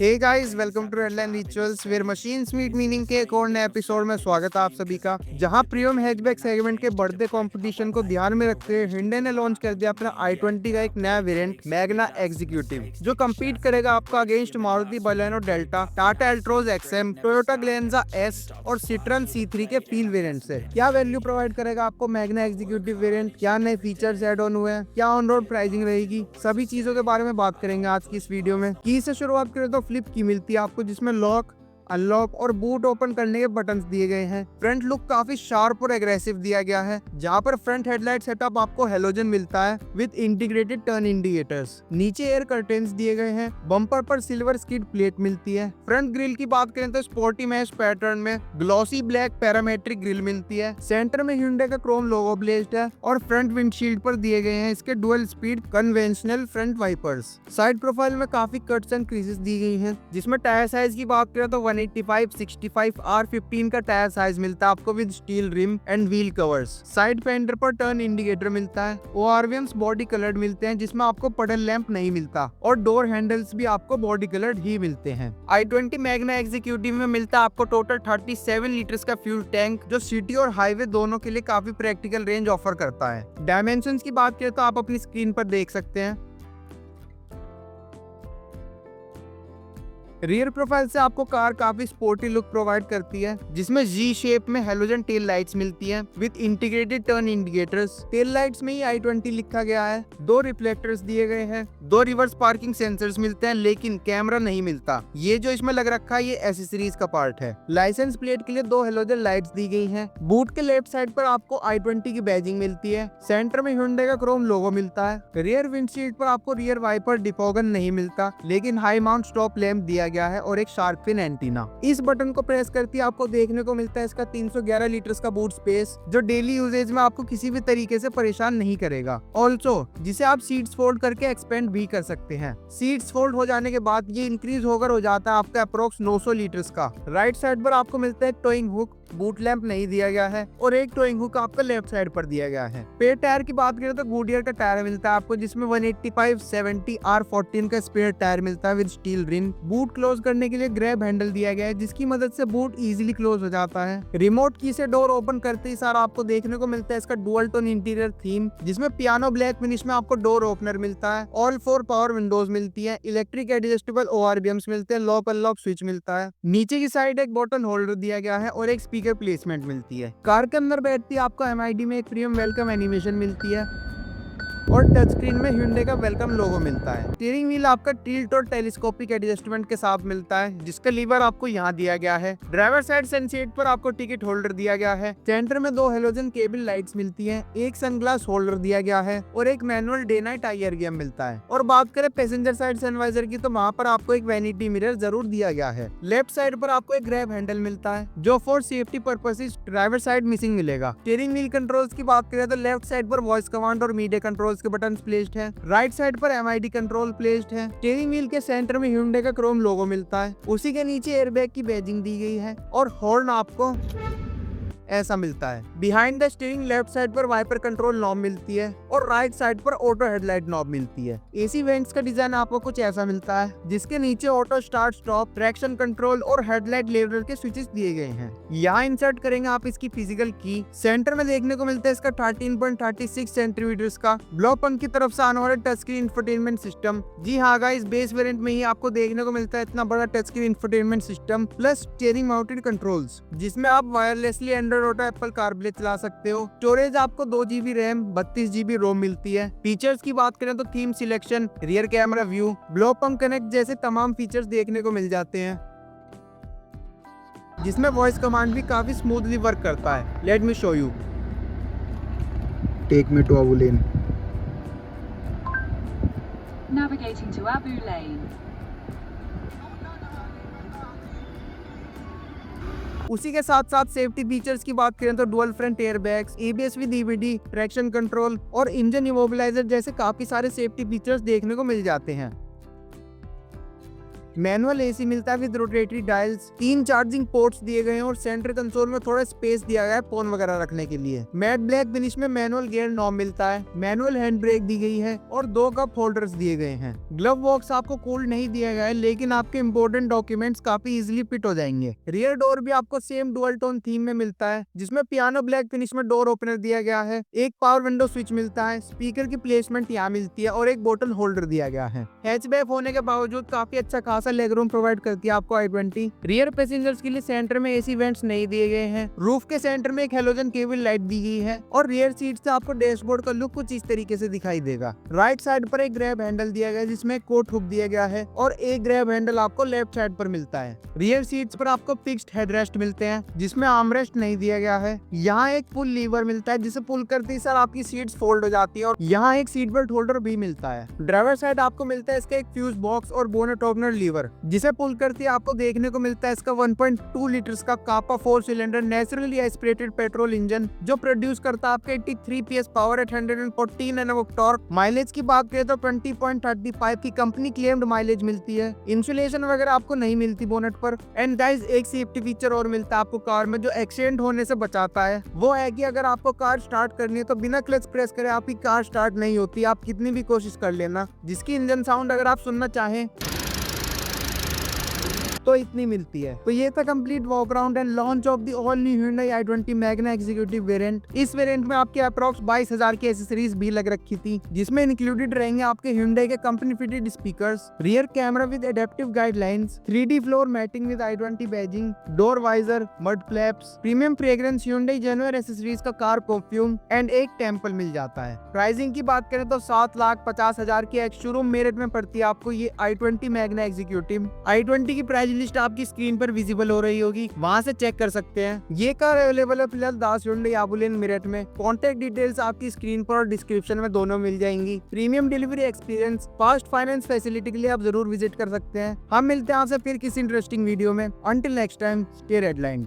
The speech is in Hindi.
Hey guys, welcome to redline rituals where machines meet meaning के एक और नए एपिसोड में स्वागत है आप सभी का। जहां प्रीमियम हैचबैक सेगमेंट के बढ़ते कंपटीशन को ध्यान में रखते हुए hyundai ने लॉन्च कर दिया अपना i20 का एक नया वेरिएंट मैग्ना एग्जीक्यूटिव, जो कम्पीट करेगा आपका against Maruti Baleno delta, Tata Altroz XM, Toyota Glanza S और सिट्रन C3 के फील वेरिएंट से। क्या वैल्यू प्रोवाइड करेगा आपको मैग्ना एग्जीक्यूटिव वेरिएंट, क्या नए फीचर्स ऐड ऑन हुए हैं, क्या ऑन रोड प्राइसिंग रहेगी, सभी चीजों के बारे में बात करेंगे आज की इस वीडियो में। की से शुरुआत करें तो फ्लिप की मिलती है आपको, जिसमें लॉक, अनलॉक और बूट ओपन करने के बटन्स दिए गए हैं। फ्रंट लुक काफी शार्प और एग्रेसिव दिया गया है, जहां पर फ्रंट हेडलाइट सेटअप आपको हेलोजन मिलता है विद इंटीग्रेटेड टर्न इंडिकेटर्स। नीचे एयर कर्टेन्स दिए गए हैं, बम्पर पर सिल्वर स्किड प्लेट मिलती है। फ्रंट ग्रिल की बात करें तो स्पोर्टी मैश पैटर्न में ग्लॉसी ब्लैक पैरामेट्रिक ग्रिल मिलती है। सेंटर में Hyundai का क्रोम लोगो ब्लेस्ड है और फ्रंट विंडशील्ड पर दिए गए हैं इसके dual speed conventional front wipers. Side profile में काफी कट्स एंड क्रीजेस दी गई हैं, जिसमें टायर साइज की बात करें तो 185/65 R15 का टायर साइज मिलता है आपको with steel rim and wheel covers. Side fender पर टर्न इंडिकेटर मिलता है। ORVMs बॉडी कलर्ड मिलते हैं, जिसमें आपको पडल लैंप नहीं मिलता, और डोर हैंडल्स भी आपको बॉडी कलर्ड ही मिलते हैं। i20 मैग्ना एग्जीक्यूटिव में मिलता है आपको टोटल 37 लीटर्स का फ्यूल टैंक, जो सिटी और हाईवे दोनों के लिए काफी प्रैक्टिकल रेंज ऑफर करता है। डायमेंशंस की बात करें तो आप अपनी स्क्रीन पर देख सकते हैं। रियर प्रोफाइल से आपको कार काफी स्पोर्टी लुक प्रोवाइड करती है, जिसमें जी शेप में हेलोजन टेल लाइट्स मिलती हैं with integrated turn indicators. Tail lights में ही i20 लिखा गया है। 2 रिफ्लेक्टर्स दिए गए हैं, 2 रिवर्स पार्किंग सेंसर्स मिलते हैं, लेकिन कैमरा नहीं मिलता। ये जो इसमें लग रखा है ये एसेसरीज का पार्ट है। लाइसेंस प्लेट के लिए 2 हेलोजन लाइट्स दी गई हैं। बूट के लेफ्ट साइड पर आपको i20 की बैजिंग मिलती है। सेंटर में Hyundai का क्रोम लोगो मिलता है। रियर विंडशील्ड पर आपको रियर वाइपर डिफॉगर नहीं मिलता, लेकिन हाई माउंट स्टॉप लैंप दिया गया है और एक शार्प फिन एंटीना। इस बटन को प्रेस करती है आपको देखने को मिलता है इसका 311 लीटर्स का बूट स्पेस, जो डेली यूजेज में आपको किसी भी तरीके से परेशान नहीं करेगा। ऑल्सो जिसे आप सीट्स फोल्ड करके एक्सपेंड भी कर सकते हैं। सीट्स फोल्ड हो जाने के बाद ये इंक्रीज होकर हो जाता है आपका अप्रोक्स 900 लीटर्स का। राइट साइड पर आपको मिलता है टोइंग हुक, बूट लैंप नहीं दिया गया है, और एक टोइंग हुक आपका लेफ्ट साइड पर दिया गया है। पेयर टायर की बात करें तो गुडियर का टायर मिलता है आपको, जिसमें 185/70 R14 का स्पेयर टायर मिलता है with steel rim. Boot close करने के लिए ग्रैब हैंडल दिया गया है, जिसकी मदद से बूट इजीली क्लोज हो जाता है। रिमोट की से डोर ओपन करते ही सारा आपको देखने को मिलता है इसका डुअल टोन इंटीरियर थीम, जिसमें पियानो ब्लैक फिनिश में आपको डोर ओपनर मिलता है। ऑल 4 पावर विंडोज मिलती है, इलेक्ट्रिक एडजस्टेबल ORVMs मिलते हैं, लॉक अनलॉक स्विच मिलता है। नीचे की साइड एक बॉटल होल्डर दिया गया है और एक स्पीकर प्लेसमेंट मिलती है। कार के अंदर बैठती है आपको MID में एक प्रीमियम वेलकम एनिमेशन मिलती है, और टच स्क्रीन में Hyundai का वेलकम लोगो मिलता है। स्टीयरिंग व्हील आपका टिल्ट और टेलीस्कोपिक एडजस्टमेंट के साथ मिलता है, जिसका लीवर आपको यहाँ दिया गया है। ड्राइवर साइड सनसेट पर आपको टिकट होल्डर दिया गया है। सेंटर में 2 हेलोजन केबल लाइट्स मिलती हैं, एक सनग्लास होल्डर दिया गया है और एक manual day night IR game मिलता है। और बात करें पैसेंजर साइड सनवाइजर की, तो वहाँ पर आपको एक वैनिटी मिरर जरूर दिया गया है। लेफ्ट साइड पर आपको एक ग्रैब हैंडल मिलता है, जो for safety purposes driver side missing मिलेगा। स्टीयरिंग व्हील कंट्रोल्स की बात करें तो लेफ्ट साइड पर वॉइस कमांड और मीडिया कंट्रोल्स के बटन प्लेस्ड है। राइट साइड पर MID कंट्रोल प्लेस्ड है। स्टीयरिंग व्हील के सेंटर में Hyundai का क्रोम लोगो मिलता है। उसी के नीचे एयरबैग की बैजिंग दी गई है और हॉर्न आपको ऐसा मिलता है। Behind the steering left side पर वाइपर कंट्रोल नॉब मिलती है और राइट साइड पर ऑटो हेडलाइट नॉब मिलती है। AC वेंट्स का डिजाइन आपको कुछ ऐसा मिलता है, जिसके नीचे auto start stop, traction control और हेडलाइट लेवल के स्विचेस दिए गए हैं। यहाँ इंसर्ट करेंगे आप इसकी फिजिकल की। सेंटर में देखने को मिलता है इसका 13.36 सेंटीमीटर्स का ब्लॉक पंख की तरफ से आने वाला टच स्क्रीन इंफोटेनमेंट सिस्टम। जी हाँ गाइस, बेस वेरिएंट में ही आपको देखने को मिलता है इतना बड़ा touch screen infotainment system plus steering mounted controls, जिसमें आप wirelessly Android auto, Apple CarPlay चला सकते हो। स्टोरेज आपको 2 GB रैम, 32 GB रोम मिलती है। फीचर्स की बात करें तो theme selection, rear camera view, block pump connect जैसे तमाम फीचर्स देखने को मिल जाते हैं, जिसमें वॉइस कमांड भी काफी स्मूथली वर्क करता है। Let me show you. Take me to Abu lane. Navigating to Abu Lane. उसी के साथ साथ सेफ्टी फीचर्स की बात करें तो dual front airbags, ABS with EBD, traction control और इंजन इमोबिलाइजर जैसे काफी सारे सेफ्टी फीचर्स देखने को मिल जाते हैं। मैनुअल एसी मिलता है with rotary dials, 3 charging ports दिए गए हैं और सेंटर कंसोल में थोड़ा स्पेस दिया गया है फोन वगैरह रखने के लिए। मैट ब्लैक फिनिश में मैनुअल गियर नॉब मिलता है, मैनुअल हैंड ब्रेक दी गई है और 2 कप होल्डर्स दिए गए हैं। ग्लव बॉक्स आपको कूल्ड नहीं दिया गया है, लेकिन आपके इंपोर्टेंट डॉक्यूमेंट्स काफी इजीली फिट हो जाएंगे। रियर डोर भी आपको सेम डुअल टोन थीम में मिलता है, जिसमें पियानो ब्लैक फिनिश में डोर ओपनर दिया गया है, एक पावर विंडो स्विच मिलता है, स्पीकर की प्लेसमेंट यहाँ मिलती है और एक बोतल होल्डर दिया गया है। हैचबैक होने के बावजूद काफी अच्छा खासा लेग रूम प्रोवाइड करती है आपको i20। रियर पैसेंजर्स के लिए सेंटर में एसी वेंट्स नहीं दिए गए हैं। रूफ के सेंटर में एक हेलोजन केबल लाइट दी गई है और रियर सीट से आपको डैशबोर्ड का लुक कुछ इस तरीके से दिखाई देगा। राइट साइड पर एक ग्रैब हैंडल दिया गया है, जिसमें कोट हुक दिया गया है और एक ग्रैब हैंडल आपको लेफ्ट साइड पर मिलता है। रियर सीट्स पर आपको फिक्स्ड हेडरेस्ट मिलते हैं, जिसमें आर्मरेस्ट नहीं दिया गया है। यहाँ एक पुल लीवर मिलता है, जिसे पुल करते ही सर आपकी सीट्स फोल्ड हो जाती है और यहाँ एक सीट बेल्ट होल्डर भी मिलता है। ड्राइवर साइड आपको मिलता है इसका एक फ्यूज बॉक्स और बोनेट ओपनर लीवर, जिसे पुल करते ही आपको देखने को मिलता है इसका 1.2 लीटर्स का Kappa 4 cylinder naturally aspirated petrol engine, जो प्रोड्यूस करता है आपके 83 PS power at 114 Nm torque. Mileage की बात करें तो 20.35 की कंपनी क्लेम्ड माइलेज मिलती है। इंसुलेशन वगैरह आपको नहीं मिलती बोनेट पर। एंड गाइस, एक सेफ्टी फीचर और मिलता है आपको कार में जो एक्सीडेंट होने से बचाता है, वो है कि अगर आपको कार स्टार्ट करनी है तो बिना क्लच प्रेस करे आपकी कार स्टार्ट नहीं होती, आप कितनी भी कोशिश कर लेना। जिसकी इंजन साउंड अगर आप सुनना चाहें तो इतनी मिलती है। तो ये था complete walk around and launch of the all new Hyundai i20 Magna executive variant. इस वेरिएंट में आपके अप्रॉक्स 22,000 की एसेसरीज भी लग रखी थी, जिसमें इंक्लूडेड रहेंगे आपके Hyundai के company fitted speakers, rear camera with adaptive guidelines, 3D floor matting with i20 badging, door visor, mud flaps, premium fragrance Hyundai genuine accessories का कार परफ्यूम एंड एक टेम्पल मिल जाता है। प्राइसिंग की बात करें तो 7,50,000 की एक्स शोरूम मेरिट में पड़ती है आपको ये i20 मैग्ना एग्जीक्यूटिव। i20 की प्राइस लिस्ट आपकी स्क्रीन पर विजिबल हो रही होगी, वहां से चेक कर सकते हैं। ये कार अवेलेबल है फिलहाल दास Hyundai आबुलेन मेरठ में। कॉन्टेक्ट डिटेल्स आपकी स्क्रीन पर और डिस्क्रिप्शन में दोनों मिल जाएंगी। Premium delivery experience, fast finance facility के लिए आप जरूर विजिट कर सकते हैं। हम मिलते हैं आपसे फिर किसी इंटरेस्टिंग वीडियो में। Until next time, stay red line.